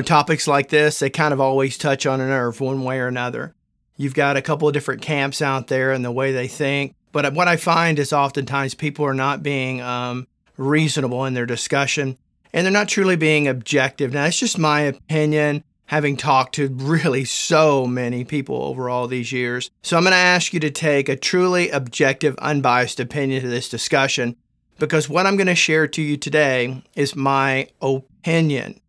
Topics like this, they kind of always touch on a nerve one way or another. You've got a couple of different camps out there and the way they think. But what I find is oftentimes people are not being reasonable in their discussion, and they're not truly being objective. Now, it's just my opinion, having talked to really so many people over all these years. So I'm going to ask you to take a truly objective, unbiased opinion to this discussion, because what I'm going to share to you today is my opinion.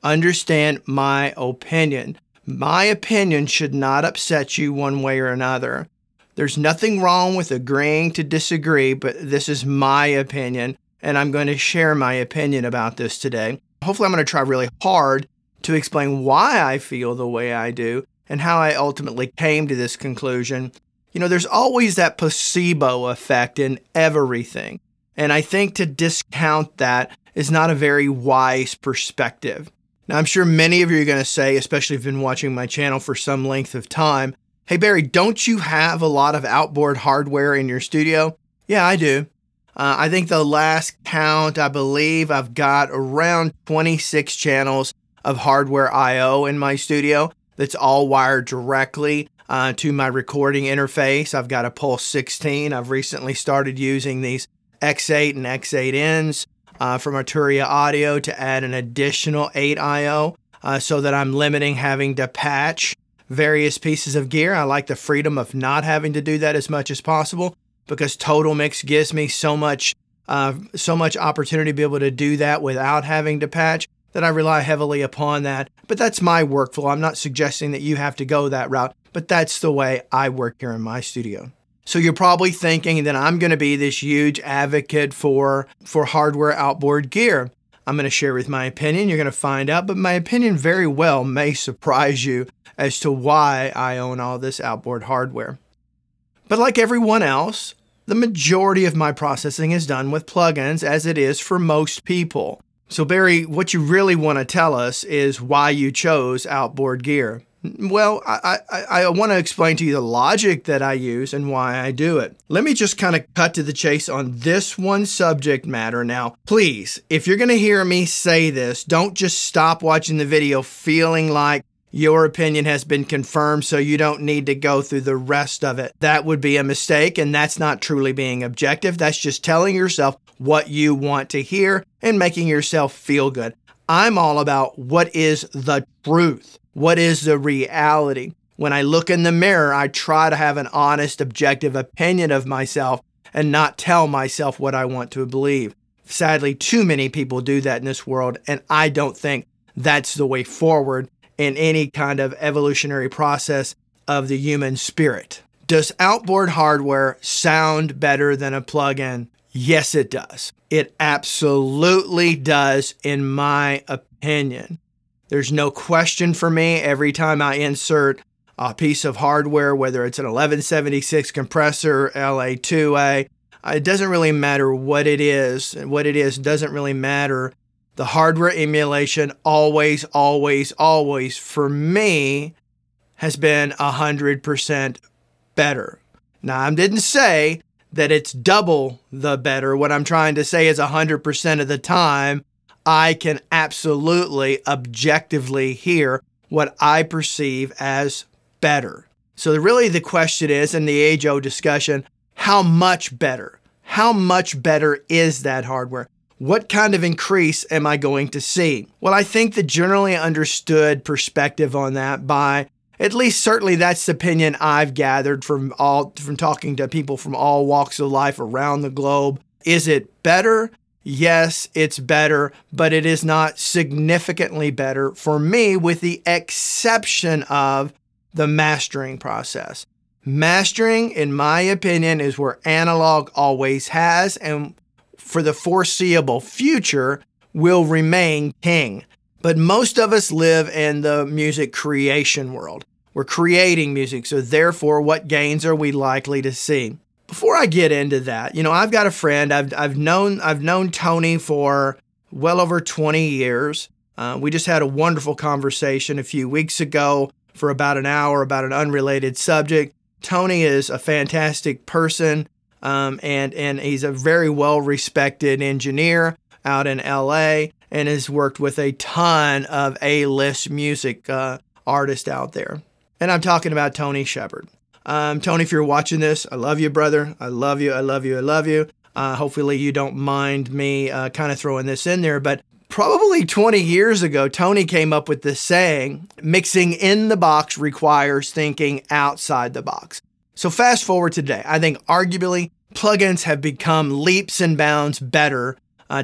Understand my opinion. My opinion should not upset you one way or another. There's nothing wrong with agreeing to disagree, but this is my opinion, and I'm going to share my opinion about this today. Hopefully, I'm going to try really hard to explain why I feel the way I do and how I ultimately came to this conclusion. There's always that placebo effect in everything, and I think to discount that is not a very wise perspective. Now, I'm sure many of you are going to say, especially if you've been watching my channel for some length of time, "Hey, Barry, don't you have a lot of outboard hardware in your studio?" Yeah, I do. I think the last count, I believe I've got around 26 channels of hardware I/O in my studio that's all wired directly to my recording interface. I've got a Pulse 16. I've recently started using these X8 and X8Ns from Arturia Audio to add an additional 8 I/O so that I'm limiting having to patch various pieces of gear. I like the freedom of not having to do that as much as possible, because Total Mix gives me so much opportunity to be able to do that without having to patch, that I rely heavily upon that. But that's my workflow. I'm not suggesting that you have to go that route, but that's the way I work here in my studio. So you're probably thinking that I'm going to be this huge advocate for hardware outboard gear. I'm going to share with my opinion. You're going to find out, but my opinion very well may surprise you as to why I own all this outboard hardware. But like everyone else, the majority of my processing is done with plugins, as it is for most people. So Barry, what you really want to tell us is why you chose outboard gear. Well, I want to explain to you the logic that I use and why I do it. Let me just kind of cut to the chase on this one subject matter. Now, please, if you're going to hear me say this, don't just stop watching the video feeling like your opinion has been confirmed, so you don't need to go through the rest of it. That would be a mistake, and that's not truly being objective. That's just telling yourself what you want to hear and making yourself feel good. I'm all about what is the truth. What is the reality? When I look in the mirror, I try to have an honest, objective opinion of myself and not tell myself what I want to believe. Sadly, too many people do that in this world, and I don't think that's the way forward in any kind of evolutionary process of the human spirit. Does outboard hardware sound better than a plug-in? Yes, it does. It absolutely does, in my opinion. There's no question for me every time I insert a piece of hardware, whether it's an 1176 compressor, LA2A, it doesn't really matter what it is. What it is doesn't really matter. The hardware emulation always, always, always, for me, has been 100% better. Now, I didn't say that it's double the better. What I'm trying to say is 100% of the time, I can absolutely objectively hear what I perceive as better. So really the question is, in the age-old discussion, how much better? How much better is that hardware? What kind of increase am I going to see? Well, I think the generally understood perspective on that, by at least certainly that's the opinion I've gathered from talking to people from all walks of life around the globe. Is it better? Yes, it's better, but it is not significantly better for me, with the exception of the mastering process. Mastering, in my opinion, is where analog always has, and for the foreseeable future, will remain king. But most of us live in the music creation world. We're creating music, so therefore, what gains are we likely to see? Before I get into that, I've got a friend. I've known Tony for well over 20 years. We just had a wonderful conversation a few weeks ago for about an hour about an unrelated subject. Tony is a fantastic person, and he's a very well-respected engineer out in LA, and has worked with a ton of A-list music artists out there. And I'm talking about Tony Shepard. Tony, if you're watching this, I love you, brother. I love you. I love you. I love you. Hopefully you don't mind me kind of throwing this in there, but probably 20 years ago, Tony came up with this saying, mixing in the box requires thinking outside the box. So fast forward today, I think arguably plugins have become leaps and bounds better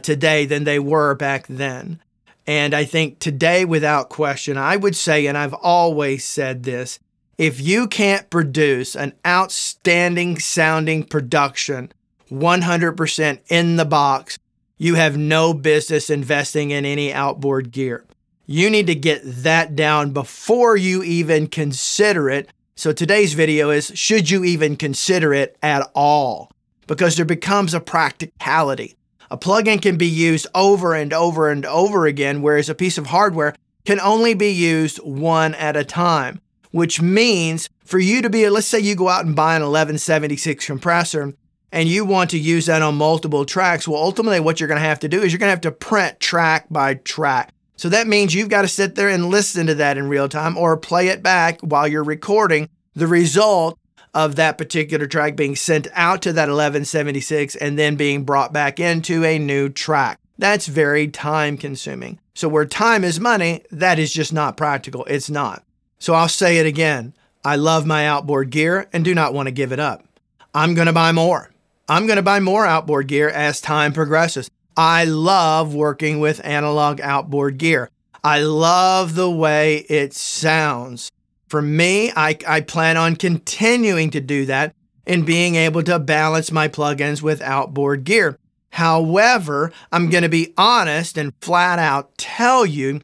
today than they were back then. And I think today, without question, I would say, and I've always said this, if you can't produce an outstanding sounding production 100% in the box, you have no business investing in any outboard gear. You need to get that down before you even consider it. So today's video is, should you even consider it at all? Because there becomes a practicality. A plugin can be used over and over and over again, whereas a piece of hardware can only be used one at a time, which means for you to be, let's say you go out and buy an 1176 compressor and you want to use that on multiple tracks. Well, ultimately what you're going to have to do is you're going to have to print track by track. So that means you've got to sit there and listen to that in real time or play it back while you're recording the result of that particular track being sent out to that 1176 and then being brought back into a new track. That's very time consuming. So where time is money, that is just not practical. It's not. So I'll say it again. I love my outboard gear and do not want to give it up. I'm going to buy more. I'm going to buy more outboard gear as time progresses. I love working with analog outboard gear. I love the way it sounds. For me, I plan on continuing to do that and being able to balance my plugins with outboard gear. However, I'm going to be honest and flat out tell you,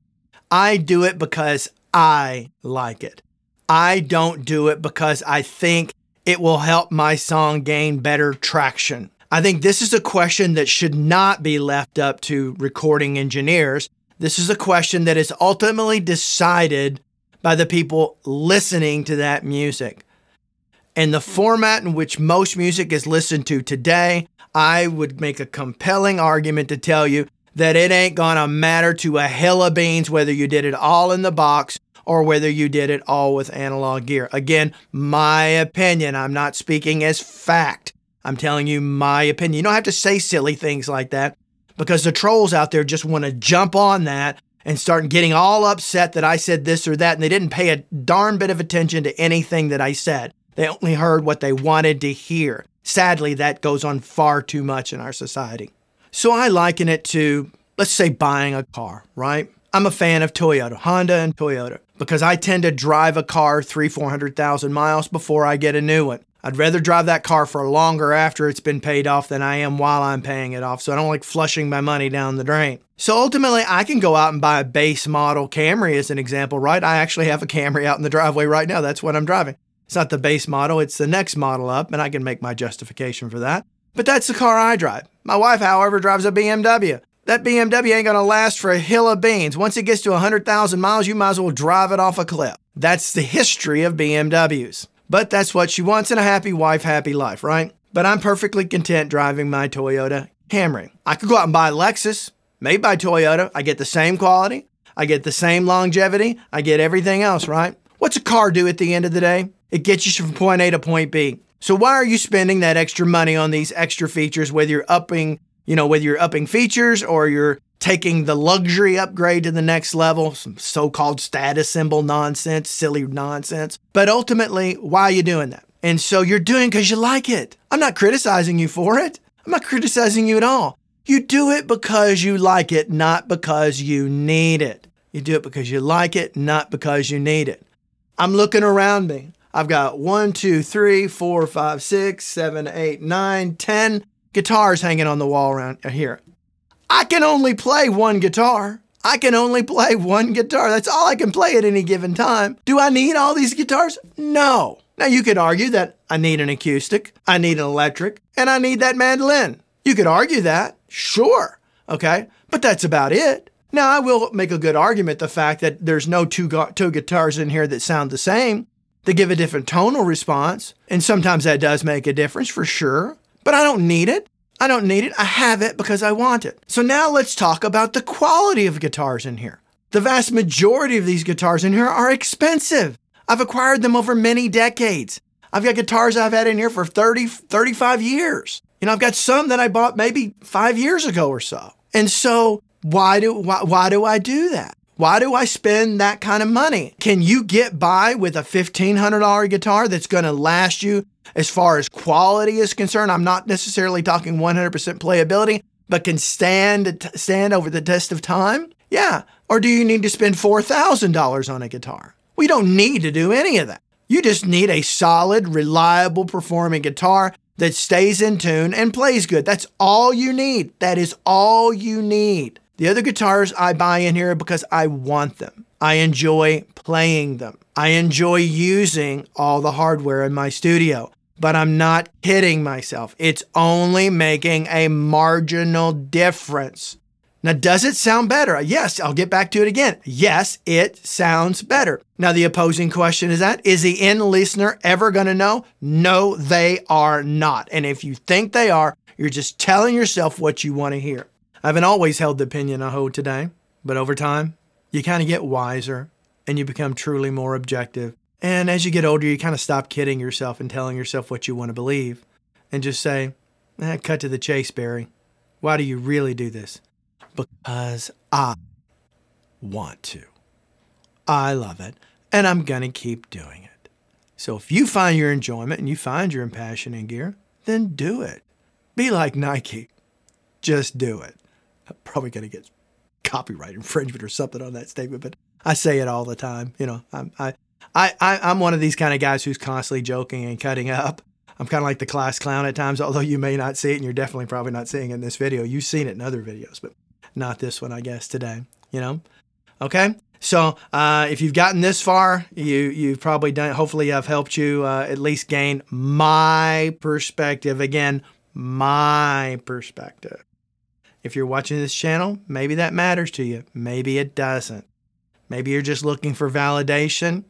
I do it because I like it. I don't do it because I think it will help my song gain better traction. I think this is a question that should not be left up to recording engineers. This is a question that is ultimately decided by the people listening to that music. And the format in which most music is listened to today, I would make a compelling argument to tell you that it ain't gonna matter to a hill of beans whether you did it all in the box or whether you did it all with analog gear. Again, my opinion. I'm not speaking as fact. I'm telling you my opinion. You don't have to say silly things like that because the trolls out there just want to jump on that and start getting all upset that I said this or that, and they didn't pay a darn bit of attention to anything that I said. They only heard what they wanted to hear. Sadly, that goes on far too much in our society. So I liken it to, let's say, buying a car, right? I'm a fan of Toyota, Honda and Toyota, because I tend to drive a car 300,000-400,000 miles before I get a new one. I'd rather drive that car for longer after it's been paid off than I am while I'm paying it off. So I don't like flushing my money down the drain. So ultimately, I can go out and buy a base model Camry as an example, right? I actually have a Camry out in the driveway right now. That's what I'm driving. It's not the base model, it's the next model up, and I can make my justification for that. But that's the car I drive. My wife, however, drives a BMW. That BMW ain't gonna last for a hill of beans. Once it gets to 100,000 miles, you might as well drive it off a cliff. That's the history of BMWs. But that's what she wants in a happy wife, happy life, right? But I'm perfectly content driving my Toyota Camry. I could go out and buy a Lexus, made by Toyota. I get the same quality. I get the same longevity. I get everything else, right? What's a car do at the end of the day? It gets you from point A to point B. So why are you spending that extra money on these extra features, whether you're upping, whether you're upping features or you're taking the luxury upgrade to the next level, some so-called status symbol nonsense, silly nonsense. But ultimately, why are you doing that? And so you're doing because you like it. I'm not criticizing you for it. I'm not criticizing you at all. You do it because you like it, not because you need it. You do it because you like it, not because you need it. I'm looking around me. I've got 1, 2, 3, 4, 5, 6, 7, 8, 9, 10 guitars hanging on the wall around here. I can only play one guitar. I can only play one guitar. That's all I can play at any given time. Do I need all these guitars? No. Now you could argue that I need an acoustic, I need an electric, and I need that mandolin. You could argue that, sure, okay? But that's about it. Now I will make a good argument the fact that there's no two guitars in here that sound the same. They give a different tonal response, and sometimes that does make a difference for sure, but I don't need it. I don't need it. I have it because I want it. So now let's talk about the quality of guitars in here. The vast majority of these guitars in here are expensive. I've acquired them over many decades. I've got guitars I've had in here for 30, 35 years. I've got some that I bought maybe 5 years ago or so. And so why do I do that? Why do I spend that kind of money? Can you get by with a $1,500 guitar that's going to last you as far as quality is concerned? I'm not necessarily talking 100% playability, but can stand over the test of time? Yeah. Or do you need to spend $4,000 on a guitar? We don't need to do any of that. You just need a solid, reliable performing guitar that stays in tune and plays good. That's all you need. That is all you need. The other guitars I buy in here because I want them. I enjoy playing them. I enjoy using all the hardware in my studio, but I'm not kidding myself. It's only making a marginal difference. Now, does it sound better? Yes, I'll get back to it again. Yes, it sounds better. Now, the opposing question is the end listener ever going to know? No, they are not. And if you think they are, you're just telling yourself what you want to hear. I haven't always held the opinion I hold today, but over time, you kind of get wiser and you become truly more objective. And as you get older, you kind of stop kidding yourself and telling yourself what you want to believe and just say, cut to the chase, Barry. Why do you really do this? Because I want to. I love it, and I'm going to keep doing it. So if you find your enjoyment and you find your passion in gear, then do it. Be like Nike. Just do it. I'm probably going to get copyright infringement or something on that statement, but I say it all the time. I'm one of these kind of guys who's constantly joking and cutting up. I'm kind of like the class clown at times, although you may not see it, and you're definitely probably not seeing it in this video. You've seen it in other videos, but not this one, I guess, today, Okay? So if you've gotten this far, you've probably done, hopefully I've helped you at least gain my perspective. Again, my perspective. If you're watching this channel, maybe that matters to you. Maybe it doesn't. Maybe you're just looking for validation,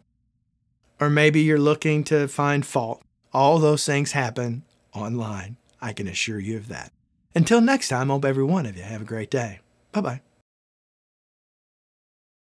or maybe you're looking to find fault. All those things happen online. I can assure you of that. Until next time, I hope every one of you have a great day. Bye-bye.